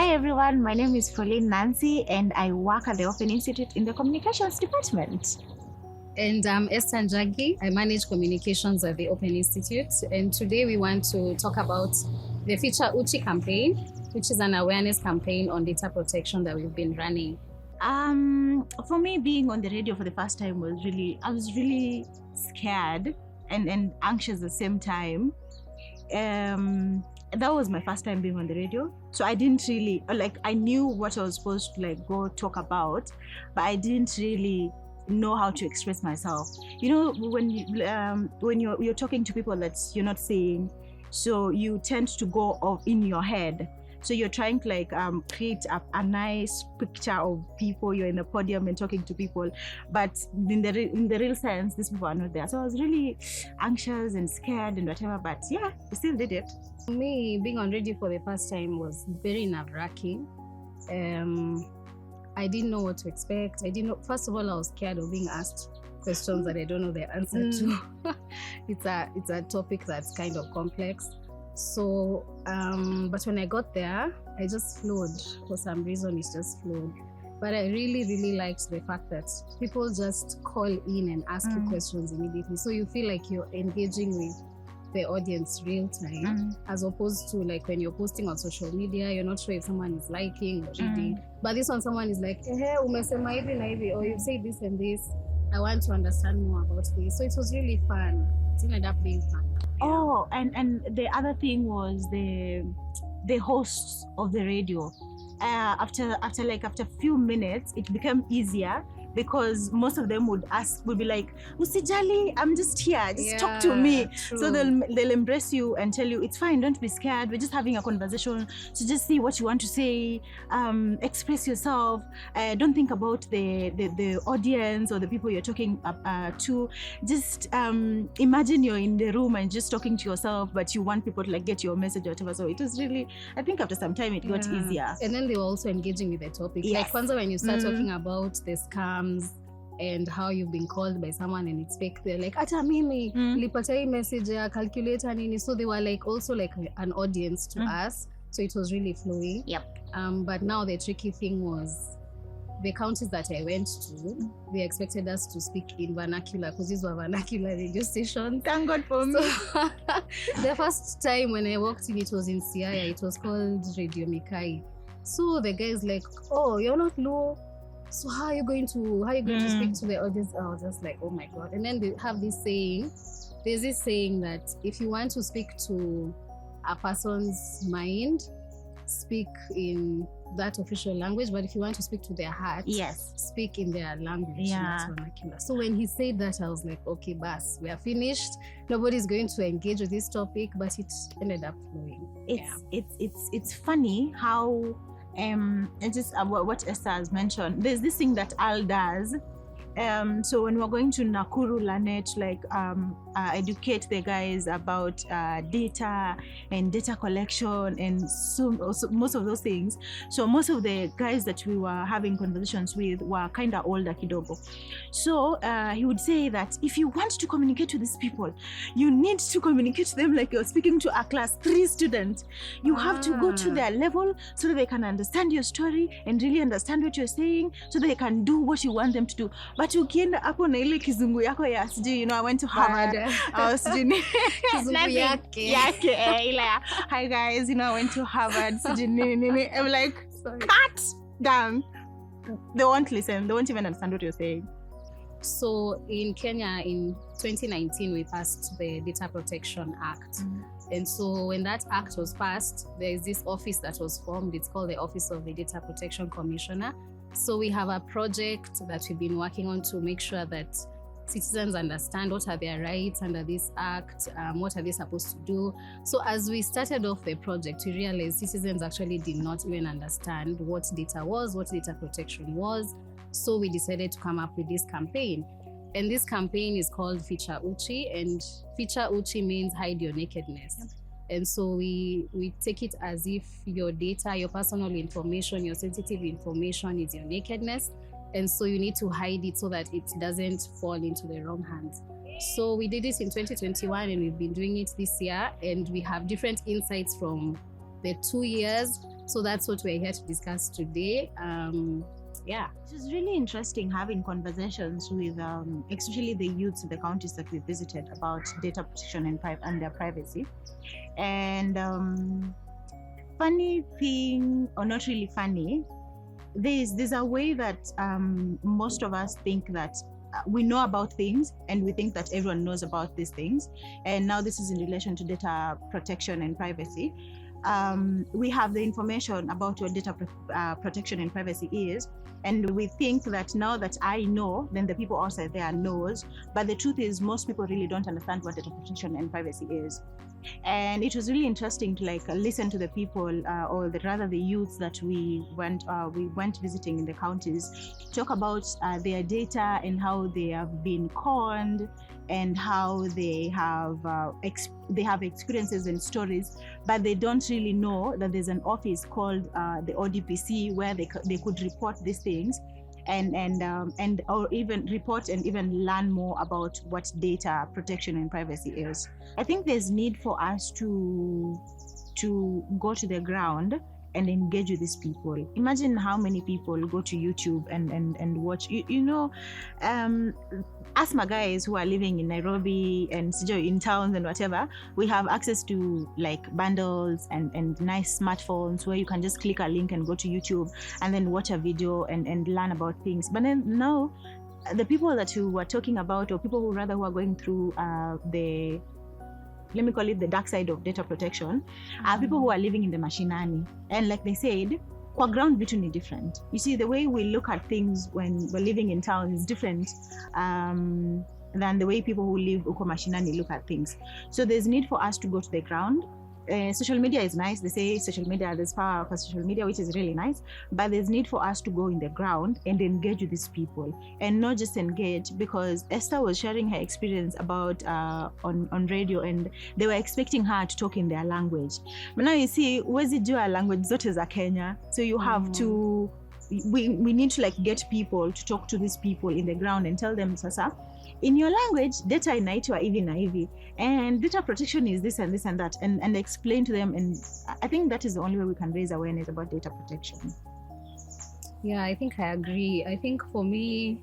Hi everyone, my name is Prolyne Nancy and I work at the Open Institute in the Communications Department. And I'm Esther and I manage communications at the Open Institute. And today we want to talk about the Ficha Uchi Campaign, which is an awareness campaign on data protection that we've been running. For me, being on the radio for the first time I was really scared and anxious at the same time. That was my first time being on the radio, so I didn't really I knew what I was supposed to go talk about, but I didn't really know how to express myself. You know, when you're talking to people that you're not seeing, so you tend to go off in your head. So you're trying to create a nice picture of people. You're in the podium and talking to people, but in the real sense, these people are not there. So I was really anxious and scared and whatever. But yeah, we still did it. For me, being on radio for the first time was very nerve-wracking. I didn't know what to expect. I didn't know. First of all, I was scared of being asked questions that I don't know the answer to. It's a topic that's kind of complex. So, but when I got there, I just flowed. For some reason, it just flowed. But I really, really liked the fact that people just call in and ask you questions immediately. So you feel like you're engaging with the audience real time, as opposed to when you're posting on social media, you're not sure if someone is liking or reading. But this one, someone is like, umesema hivi na hivi, or you say this and this. I want to understand more about this. So it was really fun. It ended up being fun. Oh, and the other thing was the hosts of the radio. After a few minutes, it became easier because most of them would be like, "Usijali, I'm just here. Just talk to me." True. So they'll embrace you and tell you it's fine. Don't be scared. We're just having a conversation. So just see what you want to say. Express yourself. Don't think about the audience or the people you're talking to. Just imagine you're in the room and just talking to yourself, but you want people to get your message or whatever. So it was really, I think after some time it got easier. And then they were also engaging with the topic. Yes. Like kwanza when you start talking about the scams and how you've been called by someone and it's fake, they're like, ata mimi nilipata hii message ya calculator nini. So they were also an audience to us. So it was really flowing. Yep. But now the tricky thing was the counties that I went to, they expected us to speak in vernacular because these were vernacular radio stations. Thank God for me. The first time when I walked in, it was in Siaya. It was called Radio Mikai. So the guy is like, "Oh, you're not Luo. So how are you going to speak to the audience?" I was just like, oh my God. And then they have this saying. There's this saying that if you want to speak to a person's mind, speak in that official language, but if you want to speak to their heart, speak in their language. Yeah. Vernacular. So when he said that, I was like, okay, bas, we are finished. Nobody's going to engage with this topic, but it ended up flowing. It's funny how and just what Esther has mentioned. There's this thing that Al does. So when we're going to Nakuru Lanet, educate the guys about data and data collection and so most of those things. So most of the guys that we were having conversations with were kind of older kidogo. So he would say that if you want to communicate to these people, you need to communicate to them like you're speaking to a class 3 student. You have to go to their level so that they can understand your story and really understand what you're saying, so they can do what you want them to do. But ukienda hapo na ile kizungu yako ya sijui, I went to Harvard. I was doing kizungu yake. Hi guys, I went to Harvard. I'm like, cut down. They won't listen. They won't even understand what you're saying. So in Kenya in 2019, we passed the Data Protection Act. And so when that act was passed, there is this office that was formed. It's called the Office of the Data Protection Commissioner. So we have a project that we've been working on to make sure that citizens understand what are their rights under this act, what are they supposed to do. So as we started off the project, we realized citizens actually did not even understand what data was, what data protection was. So we decided to come up with this campaign. And this campaign is called Ficha Uchi, and Ficha Uchi means hide your nakedness. And so we take it as if your data, your personal information, your sensitive information is your nakedness. And so you need to hide it so that it doesn't fall into the wrong hands. So we did this in 2021 and we've been doing it this year, and we have different insights from the 2 years. So that's what we're here to discuss today. Yeah. It was really interesting having conversations with, especially the youths in the counties that we visited about data protection and their privacy. And funny thing, or not really funny, there's a way that most of us think that we know about things and we think that everyone knows about these things. And now this is in relation to data protection and privacy. We have the information about what data protection and privacy is, and we think that now that I know, then the people outside there knows. But the truth is, most people really don't understand what data protection and privacy is. And it was really interesting to listen to the people, or rather the youths that we went visiting in the counties, talk about their data and how they have been conned, and how they have experiences and stories, but they don't really know that there's an office called the ODPC where they could report these things and or even report and even learn more about what data protection and privacy is. I think there's need for us to go to the ground and engage with these people. Imagine how many people go to YouTube and watch, us my guys who are living in Nairobi and in towns and whatever, we have access to bundles and nice smartphones where you can just click a link and go to YouTube and then watch a video and learn about things. But then now, the people that you were talking about, or people who are going through let me call it the dark side of data protection, are people who are living in the mashinani. And like they said, kwa ground vitu ni different. You see, the way we look at things when we're living in town is different than the way people who live uko mashinani look at things. So there's need for us to go to the ground. Social media is nice. They say there's power for social media, which is really nice, but there's need for us to go in the ground and engage with these people, and not just engage, because Esther was sharing her experience about on radio, and they were expecting her to talk in their language. But now you see, huwezi jua language zote za Kenya, so you have to we need to get people to talk to these people in the ground and tell them, sasa, in your language, data inaitwa hivi na hivi, and data protection is this and this and that, and explain to them. And I think that is the only way we can raise awareness about data protection. Yeah, I think I agree. I think for me,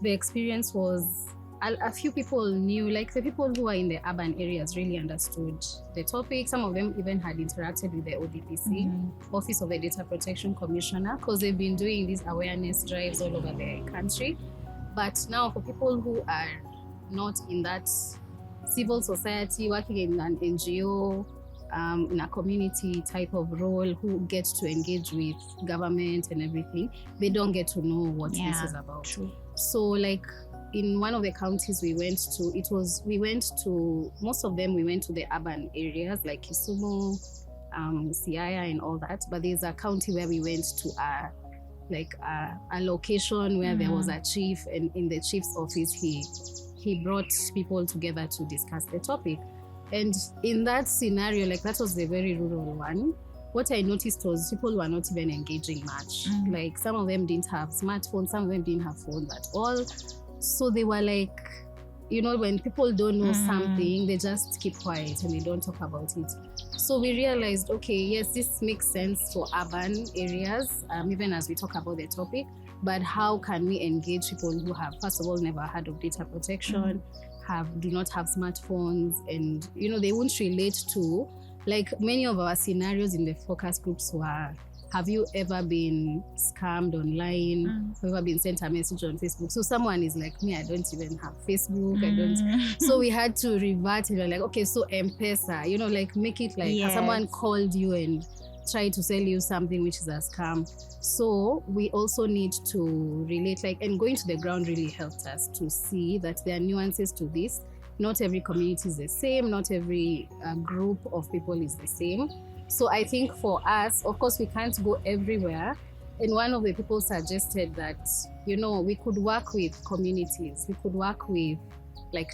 the experience was a few people knew, the people who are in the urban areas really understood the topic. Some of them even had interacted with the ODPC, Office of the Data Protection Commissioner, because they've been doing these awareness drives all over the country. But now for people who are not in that civil society, working in an NGO, in a community type of role, who get to engage with government and everything, they don't get to know what this is about. True. So in one of the counties we went to, most of them we went to the urban areas like Kisumu, Siaya and all that. But there's a county where we went to a location where there was a chief, and in the chief's office he brought people together to discuss the topic. And in that scenario, that was the very rural one, what I noticed was people were not even engaging much. Some of them didn't have smartphones, some of them didn't have phones at all. So they were when people don't know something, they just keep quiet and they don't talk about it. So we realized, okay, yes, this makes sense for urban areas, even as we talk about the topic, but how can we engage people who have, first of all, never heard of data protection, do not have smartphones, and they won't relate to, many of our scenarios in the focus groups were, have you ever been scammed online? Have you ever been sent a message on Facebook? So someone is like, me, I don't even have Facebook. I don't. So we had to revert and we're okay, so M-Pesa, make it someone called you and tried to sell you something which is a scam. So we also need to relate, and going to the ground really helped us to see that there are nuances to this. Not every community is the same. Not every group of people is the same. So I think for us, of course, we can't go everywhere. And one of the people suggested that, we could work with communities. We could work with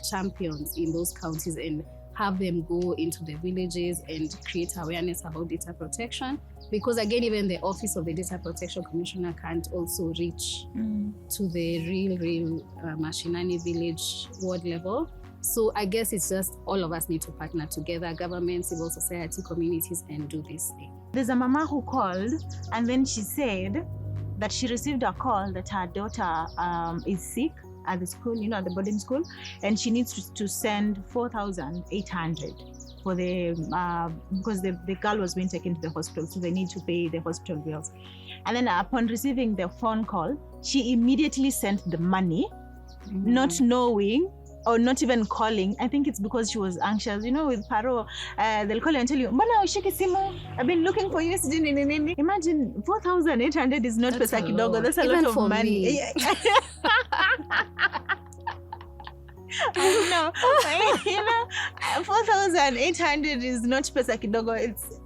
champions in those counties and have them go into the villages and create awareness about data protection. Because again, even the Office of the Data Protection Commissioner can't also reach to the real mashinani village ward level. So I guess it's just all of us need to partner together, government, civil society, communities, and do this thing. There's a mama who called, and then she said that she received a call that her daughter is sick at the school, at the boarding school, and she needs to send 4,800 for the because the girl was being taken to the hospital, so they need to pay the hospital bills. And then upon receiving the phone call, she immediately sent the money, not knowing or not even calling. I think it's because she was anxious. With Paro, they'll call you and tell you, Mbona ushiki simu? I've been looking for you. Imagine 4,800 is not pesa kidogo. That's a Even lot for of money. me. I know. 4,800 is not pesa kidogo.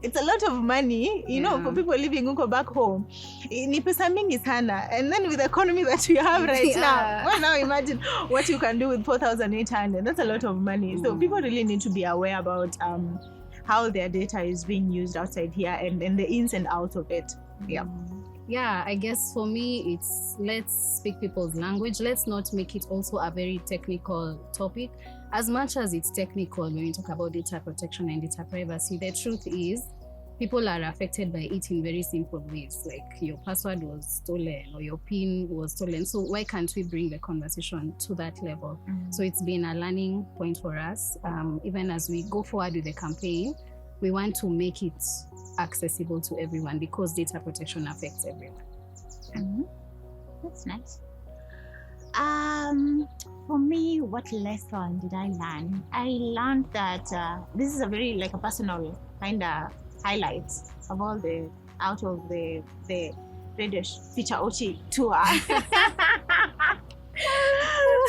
It's a lot of money, for people living huko back home. Ni pesa mingi sana. And then with the economy that we have right now, well, now imagine what you can do with 4,800. That's a lot of money. So people really need to be aware about how their data is being used outside here and the ins and outs of it. Yeah. Yeah, I guess for me, it's let's speak people's language. Let's not make it also a very technical topic. As much as it's technical when we talk about data protection and data privacy, the truth is people are affected by it in very simple ways, like your password was stolen or your PIN was stolen. So why can't we bring the conversation to that level? So it's been a learning point for us. Even as we go forward with the campaign, we want to make it accessible to everyone because data protection affects everyone. That's nice. For me, what lesson did I learn? I learned that this is a very a personal kind of highlight of all out of the radio Ficha Uchi tour.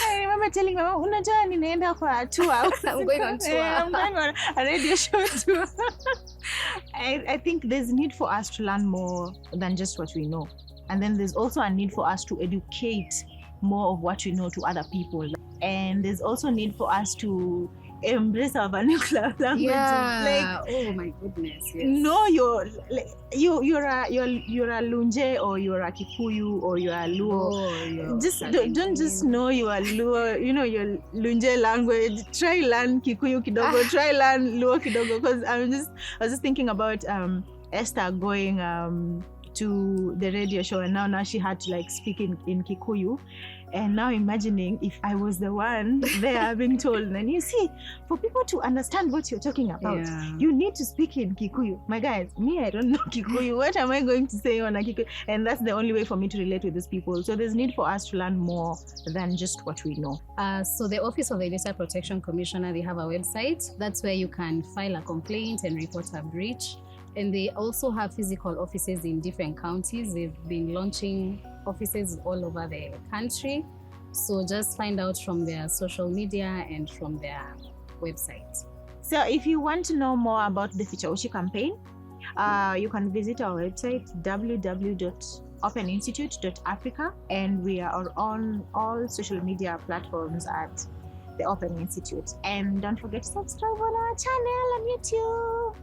I remember telling my mom, unajua ninaenda kwa tour. I'm going on tour. I'm going on a radio show tour. I think there's need for us to learn more than just what we know. And then there's also a need for us to educate more of what we know to other people. And there's also need for us to embrace our vernacular language. Yeah. Oh my goodness. Yes. Know you're a Lunje or you're a Kikuyu or you're a Luo. Just don't just know you are Luo, your Lunje language. Try learn Kikuyu kidogo, try learn Luo kidogo. Because I was just thinking about Esther going to the radio show, and now she had to speak in Kikuyu. And now imagining if I was the one there being told, and you see, for people to understand what you're talking about, you need to speak in Kikuyu. My guys, I don't know Kikuyu. What am I going to say on a Kikuyu? And that's the only way for me to relate with these people. So there's need for us to learn more than just what we know. So the Office of the Data Protection Commissioner, they have a website. That's where you can file a complaint and report a breach. And they also have physical offices in different counties. They've been launching offices all over the country. So just find out from their social media and from their website. So if you want to know more about the Ficha Uchi campaign, you can visit our website, www.openinstitute.africa, and we are on all social media platforms at the Open Institute. And don't forget to subscribe on our channel on YouTube.